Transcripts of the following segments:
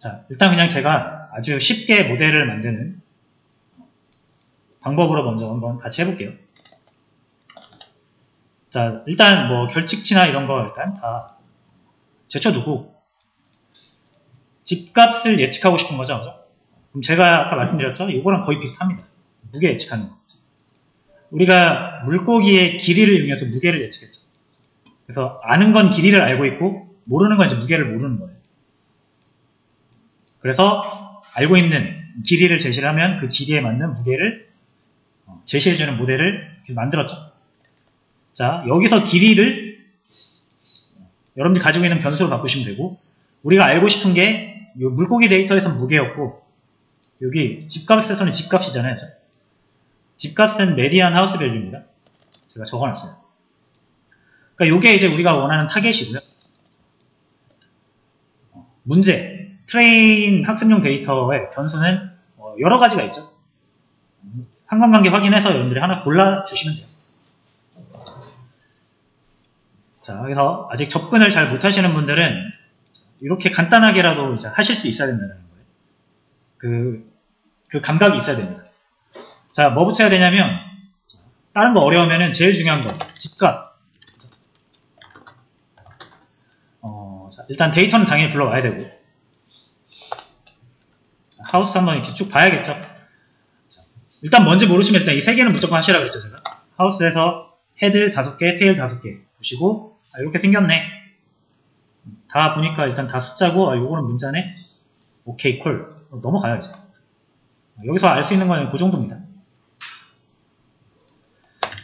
자, 일단 그냥 제가 아주 쉽게 모델을 만드는 방법으로 먼저 한번 같이 해볼게요. 자, 일단 뭐 결칙치나 이런 거 일단 다 제쳐두고 집값을 예측하고 싶은 거죠. 그럼 제가 아까 말씀드렸죠? 이거랑 거의 비슷합니다. 무게 예측하는 거. 우리가 물고기의 길이를 이용해서 무게를 예측했죠. 그래서 아는 건 길이를 알고 있고 모르는 건 이제 무게를 모르는 거예요. 그래서 알고 있는 길이를 제시를 하면 그 길이에 맞는 무게를 제시해주는 모델을 만들었죠. 자, 여기서 길이를 여러분들이 가지고 있는 변수로 바꾸시면 되고, 우리가 알고 싶은 게 이 물고기 데이터에서는 무게였고, 여기 집값에서는 집값이잖아요. 집값은 메디안 하우스 밸류입니다. 제가 적어놨어요. 그러니까 이게 이제 우리가 원하는 타겟이고요. 문제, 트레인 학습용 데이터의 변수는 여러 가지가 있죠. 상관관계 확인해서 여러분들이 하나 골라주시면 돼요. 자, 그래서 아직 접근을 잘 못하시는 분들은 이렇게 간단하게라도 이제 하실 수 있어야 된다는 거예요. 그 감각이 있어야 됩니다. 자, 뭐부터 해야 되냐면, 다른 거 어려우면은 제일 중요한 거, 집값. 자, 일단 데이터는 당연히 불러와야 되고, 하우스 한번 이렇게 쭉 봐야겠죠. 자, 일단 뭔지 모르시면 일단 이 세 개는 무조건 하시라고 했죠, 제가. 하우스에서 헤드 5개, 테일 5개 보시고, 아, 이렇게 생겼네. 다 보니까 일단 다 숫자고, 아, 요거는 문자네. 오케이, 콜. 넘어가야지. 여기서 알 수 있는 건 그 정도입니다.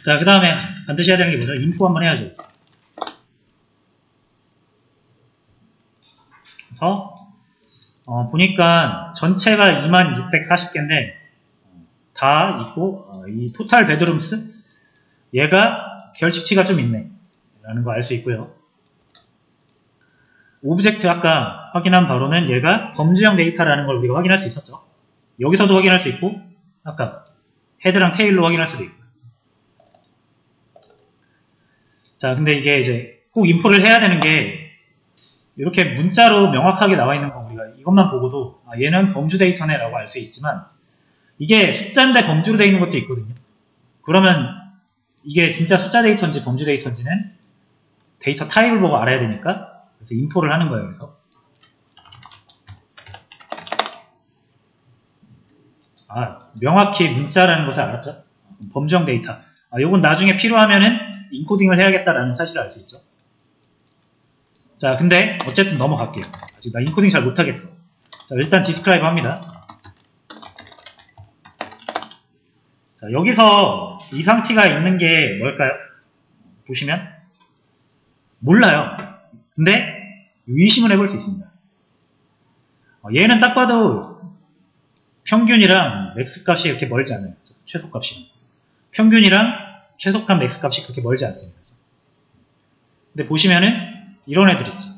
자, 그 다음에 반드시 해야 되는 게 뭐죠? 인포 한번 해야죠. 그래서 보니까 전체가 2640개인데 다 있고 이 토탈 베드룸스 얘가 결집치가 좀 있네 라는 거 알 수 있고요. 오브젝트 아까 확인한 바로는 얘가 범주형 데이터라는 걸 우리가 확인할 수 있었죠. 여기서도 확인할 수 있고 아까 헤드랑 테일로 확인할 수도 있고. 자, 근데 이게 이제 꼭 인포를 해야 되는 게 이렇게 문자로 명확하게 나와 있는 거 우리가 이것만 보고도 아, 얘는 범주 데이터네 라고 알 수 있지만 이게 숫자인데 범주로 되어 있는 것도 있거든요. 그러면 이게 진짜 숫자 데이터인지 범주 데이터인지는 데이터 타입을 보고 알아야 되니까 그래서 인포를 하는 거예요. 그래서 명확히 문자라는 것을 알았죠. 범주형 데이터. 요건 나중에 필요하면은 인코딩을 해야겠다라는 사실을 알 수 있죠. 자, 근데 어쨌든 넘어갈게요. 아직 나 인코딩 잘 못하겠어. 자, 일단 디스크라이브 합니다. 자, 여기서 이상치가 있는 게 뭘까요? 보시면 몰라요. 근데 의심을 해볼 수 있습니다. 얘는 딱 봐도 평균이랑 맥스 값이 이렇게 멀지 않아요. 최소값이. 평균이랑 최소값 맥스 값이 그렇게 멀지 않습니다. 근데 보시면은 이런 애들 있죠.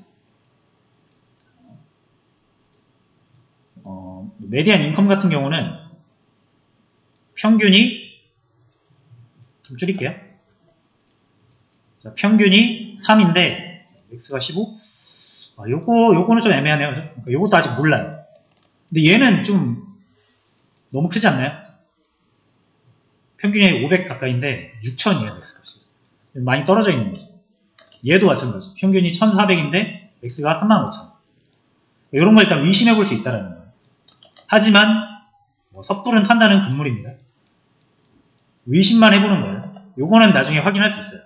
메디안 인컴 같은 경우는 평균이 좀 줄일게요. 자, 평균이 3인데 맥스가 15. 요거는 좀 애매하네요. 그러니까 요것도 아직 몰라요. 근데 얘는 좀 너무 크지 않나요? 평균이 500 가까이인데 6000이에요. 맥스 값이. 많이 떨어져 있는 거죠. 얘도 마찬가지. 평균이 1400인데 맥스가 35000. 이런 걸 일단 의심해 볼 수 있다는 거예요. 하지만 섣부른 판단은 금물입니다. 의심만 해보는 거예요. 요거는 나중에 확인할 수 있어요.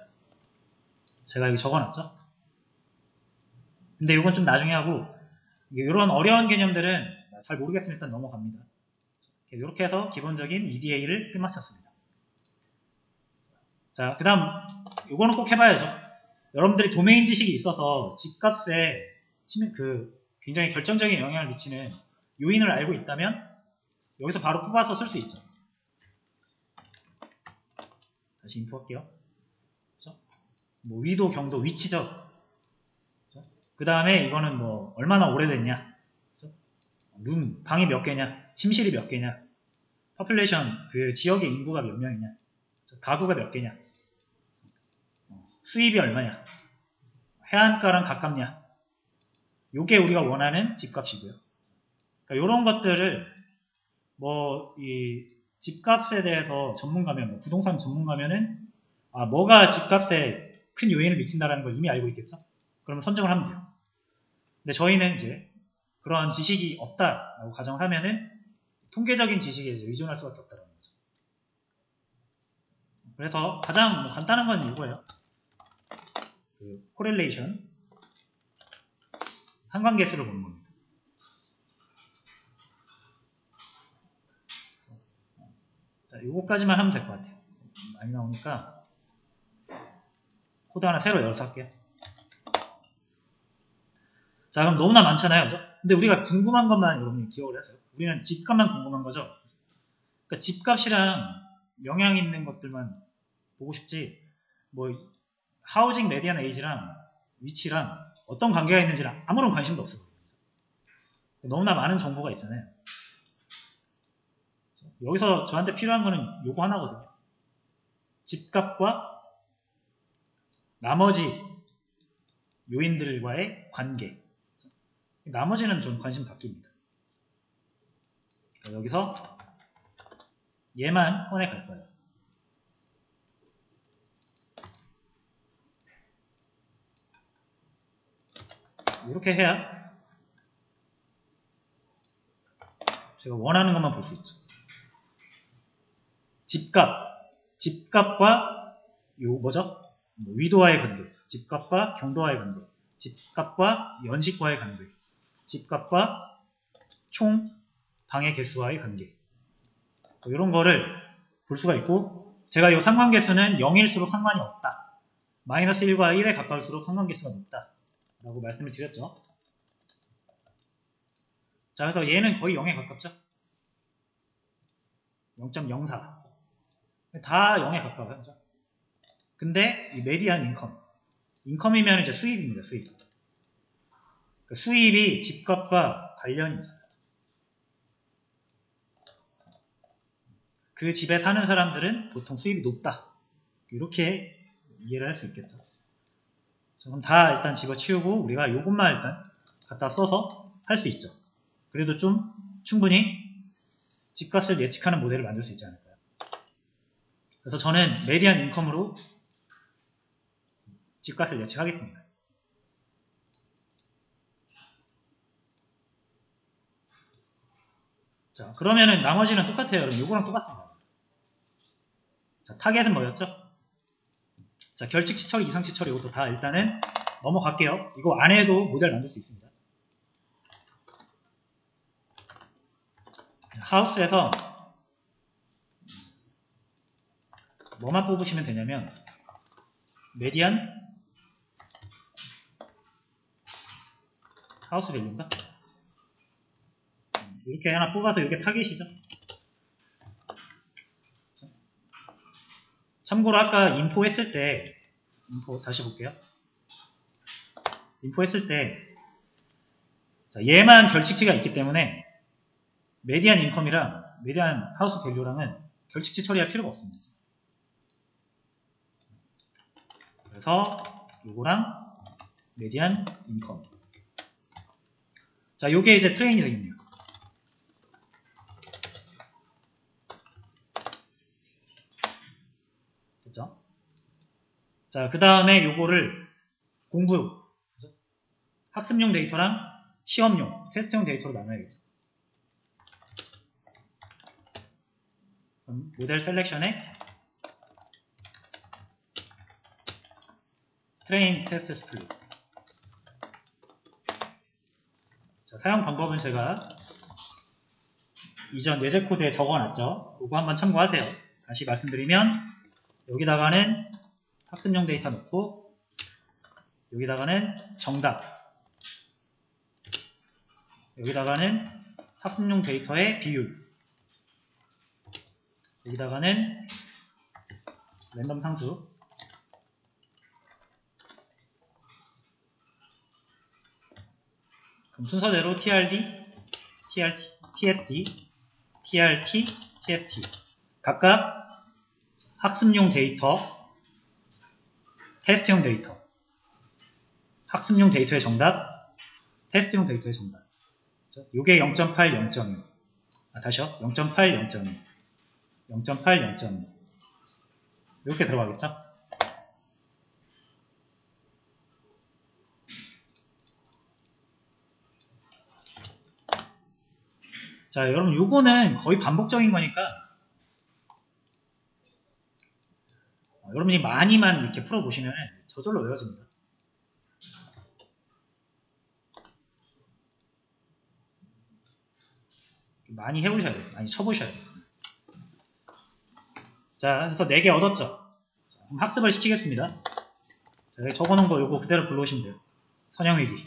제가 여기 적어놨죠? 근데 요건 좀 나중에 하고 이런 어려운 개념들은 잘 모르겠으면 일단 넘어갑니다. 이렇게 해서 기본적인 EDA를 끝마쳤습니다. 자, 그 다음 요거는 꼭 해봐야죠. 여러분들이 도메인 지식이 있어서 집값에 굉장히 결정적인 영향을 미치는 요인을 알고 있다면 여기서 바로 뽑아서 쓸 수 있죠. 다시 인포할게요. 그렇죠? 위도, 경도, 위치죠. 그렇죠? 그 다음에 이거는 얼마나 오래됐냐. 그렇죠? 방이 몇 개냐. 침실이 몇 개냐. 퍼퓰레이션, 그 지역의 인구가 몇 명이냐. 그렇죠? 가구가 몇 개냐. 수입이 얼마냐. 해안가랑 가깝냐. 요게 우리가 원하는 집값이고요. 그러니까 이런 것들을 뭐 이 집값에 대해서 전문가면, 뭐 부동산 전문가면은 뭐가 집값에 큰 요인을 미친다라는 걸 이미 알고 있겠죠. 그러면 선정을 하면 돼요. 근데 저희는 이제 그런 지식이 없다라고 가정을 하면은 통계적인 지식에 이제 의존할 수밖에 없다는 거죠. 그래서 가장 뭐 간단한 건 이거예요. 그 코렐레이션, 상관계수를 보는 겁니다. 자, 요거까지만 하면 될 것 같아요. 많이 나오니까 코드 하나 새로 열어서 할게요. 자, 그럼 너무나 많잖아요, 그죠? 근데 우리가 궁금한 것만 여러분이 기억을 하세요. 우리는 집값만 궁금한 거죠. 그러니까 집값이랑 영향 있는 것들만 보고 싶지, 뭐 하우징 메디안 에이지랑 위치랑 어떤 관계가 있는지랑 아무런 관심도 없어요. 너무나 많은 정보가 있잖아요. 여기서 저한테 필요한 거는 요거 하나거든요. 집값과 나머지 요인들과의 관계. 나머지는 좀 관심 바뀝니다. 여기서 얘만 꺼내 갈 거예요. 이렇게 해야 제가 원하는 것만 볼 수 있죠. 집값과 요 뭐죠? 위도와의 관계, 집값과 경도와의 관계, 집값과 연식과의 관계, 집값과 총 방의 개수와의 관계, 이런 거를 볼 수가 있고, 제가 이 상관계수는 0일수록 상관이 없다, 마이너스 1과 1에 가까울수록 상관계수가 높다 라고 말씀을 드렸죠. 자, 그래서 얘는 거의 0에 가깝죠. 0.04 다 0에 가까워요. 그죠? 근데 이 메디안 인컴이면 이제 수입입니다. 수입. 그 수입이 집값과 관련이 있어요. 그 집에 사는 사람들은 보통 수입이 높다, 이렇게 이해를 할 수 있겠죠. 그럼 다 일단 집어치우고 우리가 이것만 일단 갖다 써서 할 수 있죠. 그래도 좀 충분히 집값을 예측하는 모델을 만들 수 있지 않을까요? 그래서 저는 메디안 인컴으로 집값을 예측하겠습니다. 자, 그러면은 나머지는 똑같아요. 여러분, 요거랑 똑같습니다. 자, 타겟은 뭐였죠? 자, 결칙치 처리, 이상치 처리, 이것도 다 일단은 넘어갈게요. 이거 안 해도 모델 만들 수 있습니다. 자, 하우스에서 뭐만 뽑으시면 되냐면 메디안 하우스 밸류인가? 이렇게 하나 뽑아서 이게 타겟이죠. 참고로 아까 인포 했을 때, 인포 다시 볼게요. 인포 했을 때, 자, 얘만 결칙치가 있기 때문에 메디안 인컴이랑 메디안 하우스 밸류랑은 결칙치 처리할 필요가 없습니다. 그래서 요거랑 메디안 인컴. 자, 요게 이제 트레인이 되겠네요. 됐죠? 자, 그 다음에 요거를 공부, 그죠? 학습용 데이터랑 시험용, 테스트용 데이터로 나눠야겠죠. 그럼 모델 셀렉션에 트레인 테스트 스플릿. 자, 사용 방법은 제가 이전 예제 코드에 적어놨죠. 이거 한번 참고하세요. 다시 말씀드리면 여기다가는 학습용 데이터 넣고 여기다가는 정답, 여기다가는 학습용 데이터의 비율, 여기다가는 랜덤 상수, 그럼 순서대로 TRD, TSD, TRT, TST 각각 학습용 데이터, 테스트용 데이터, 학습용 데이터의 정답, 테스트용 데이터의 정답, 요게 0.8, 0.2. 다시요. 0.8, 0.2. 0.8, 0.2. 이렇게 들어가겠죠? 자, 여러분 요거는 거의 반복적인 거니까 여러분이 많이만 이렇게 풀어보시면 저절로 외워집니다. 많이 해보셔야 돼요. 많이 쳐보셔야 돼요. 자, 그래서 4개 얻었죠? 자, 그럼 학습을 시키겠습니다. 자, 여기 적어놓은 거 요거 그대로 불러오시면 돼요. 선형일기.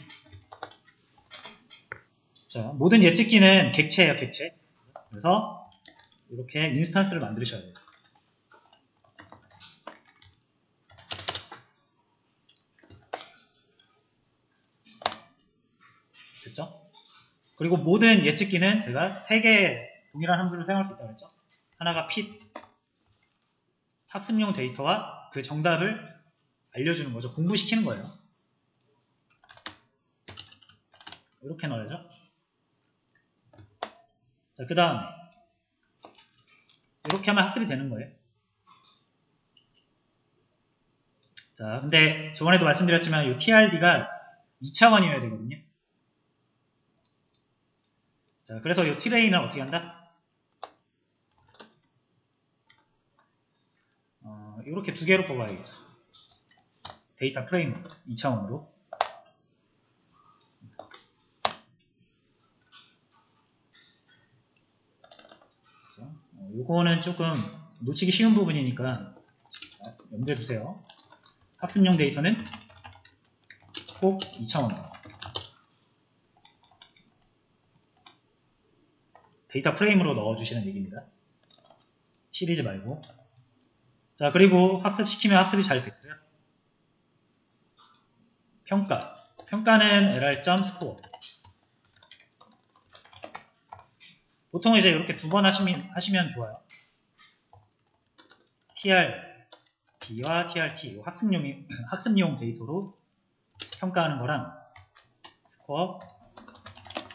자, 모든 예측기는 객체예요, 객체. 그래서 이렇게 인스턴스를 만드셔야 돼요. 됐죠? 그리고 모든 예측기는 제가 3개의 동일한 함수를 사용할 수 있다고 했죠? 하나가 fit, 학습용 데이터와 그 정답을 알려주는 거죠. 공부시키는 거예요. 이렇게 넣어야죠. 자, 그 다음에 이렇게 하면 학습이 되는 거예요. 자, 근데 저번에도 말씀드렸지만 이 TRD가 2차원이어야 되거든요. 자, 그래서 이 트레이는 어떻게 한다? 이렇게 2개로 뽑아야겠죠. 데이터 프레임 2차원으로. 요거는 조금 놓치기 쉬운 부분이니까 염두에 두세요. 학습용 데이터는 꼭 2차원으로. 데이터 프레임으로 넣어주시는 얘기입니다. 시리즈 말고. 자, 그리고 학습시키면 학습이 잘 됐고요. 평가. 평가는 LR.score. 보통 이제 이렇게 2번 하시면 좋아요. TRD와 TRT, 학습용 데이터로 평가하는 거랑 스코어,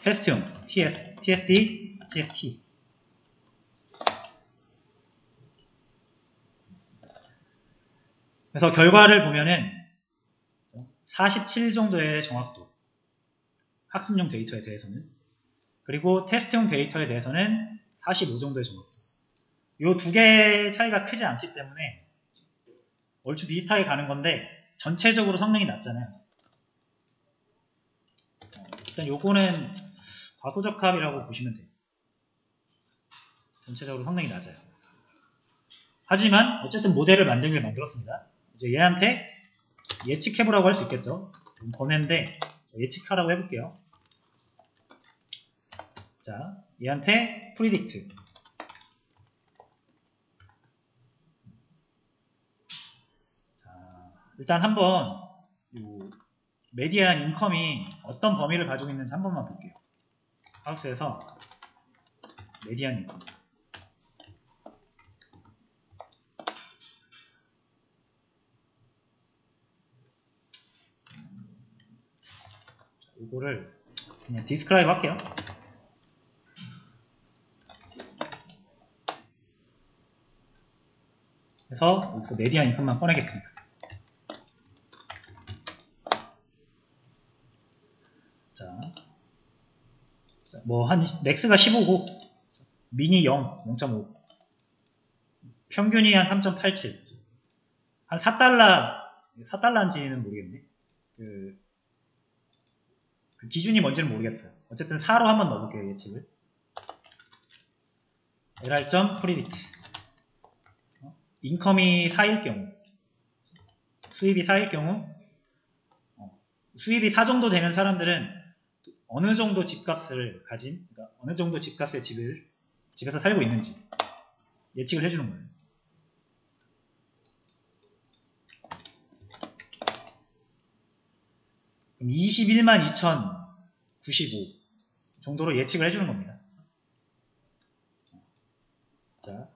테스트용, TSD, TST. 그래서 결과를 보면은 47 정도의 정확도, 학습용 데이터에 대해서는. 그리고 테스트용 데이터에 대해서는 45 정도의 정확도. 이 2개의 차이가 크지 않기 때문에 얼추 비슷하게 가는 건데 전체적으로 성능이 낮잖아요. 일단 요거는 과소적합이라고 보시면 돼요. 전체적으로 성능이 낮아요. 하지만 어쨌든 모델을 만들었습니다. 이제 얘한테 예측해보라고 할 수 있겠죠. 번외인데 예측하라고 해볼게요. 자, 얘한테 predict. 자, 일단 한번 요 메디안 인컴이 어떤 범위를 가지고 있는지 한 번만 볼게요. 하우스에서 메디안 인컴. 이거를 그냥 디스크라이브 할게요. 그래서 여기서 메디안 인컴만 꺼내겠습니다. 자, 뭐 한 맥스가 15고 미니 0.5 평균이 한 3.87 한 4달러인지는 모르겠네. 그 기준이 뭔지는 모르겠어요. 어쨌든 4로 한번 넣어볼게요. 예측을. LR.predict. 인컴이 4일 경우, 수입이 4일 경우, 수입이 4 정도 되는 사람들은 어느 정도 집값을 가진, 그러니까 어느 정도 집값의 집에서 살고 있는지 예측을 해주는 거예요. 그럼 21만 2,095 정도로 예측을 해주는 겁니다. 자.